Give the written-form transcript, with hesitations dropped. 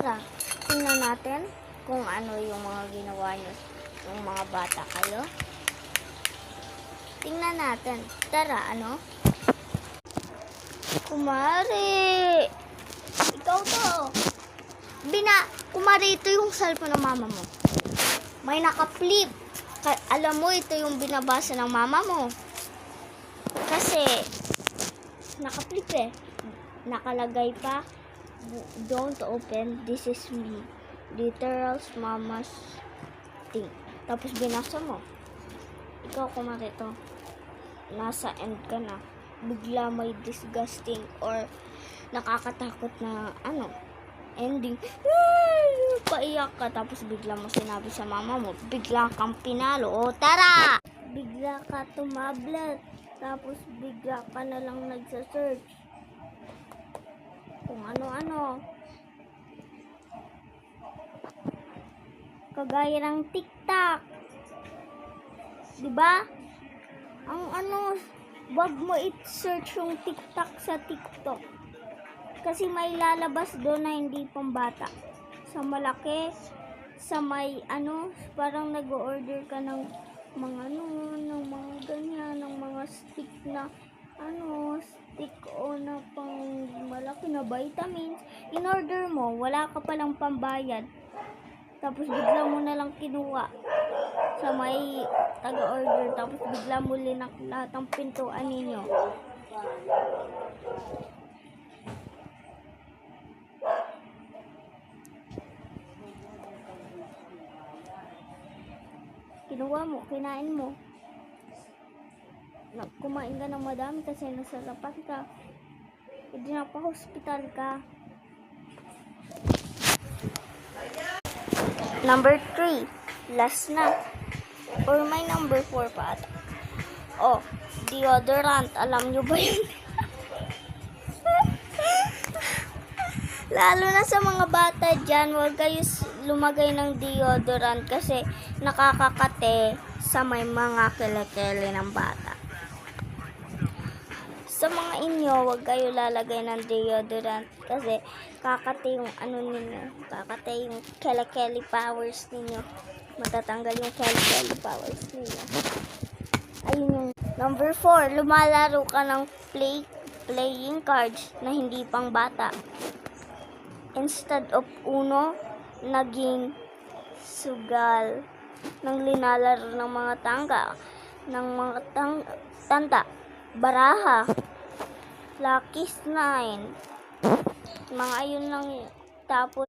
Tara, tingnan natin kung ano yung mga ginawa nyo yung mga bata kayo. Tingnan natin. Tara, ano? Kumari! Ikaw to. Kumari, ito yung cellphone ng mama mo. May naka-flip. Alam mo, ito yung binabasa ng mama mo. Kasi, naka-flip eh. Nakalagay pa, don't open, this is literal mama's thing. Tapos binasa mo. Ikaw kumari to. Nasa end ka na. Bigla may disgusting or nakakatakot na ending. Paiyak ka tapos bigla mo sinabi sa mama mo. Bigla kang pinalo. O tara! Bigla ka tumablet. Tapos bigla ka na lang nagsa-search kung ano-ano. Kagaya ng TikTok. Diba? Wag mo i-search yung TikTok sa TikTok. Kasi may lalabas doon na hindi pambata. Sa malaki, sa may parang nag-order ka ng mga ng mga ganyan, ng mga stick na stick o na pang malaki na vitamins. In-order mo, wala ka palang pambayad. Tapos bigla mo na lang kinuha sa may taga-order. Tapos bigla mo linak lahat ng pintuan ninyo. Kinuha mo, kinain mo. Kumain ka ng madami kasi nasarapan ka. Hindi na pa hospital ka. Number 3. Last na. Or may number 4 pa ata. Oh, deodorant. Alam nyo ba yun? Lalo na sa mga bata dyan, huwag kayo lumagay ng deodorant kasi nakakakate sa may mga kele-kele ng bata. Sa mga inyo, huwag kayo lalagay ng deodorant kasi kakate yung ninyo, kakate yung kele-kele powers ninyo. Matatanggal yung kele-kele powers ninyo. Ayun yung number 4, lumalaro ka ng playing cards na hindi pang bata. Instead of Uno, naging sugal ng linalaro ng mga tanda, baraha, lucky 9, mga ayun lang. Tapos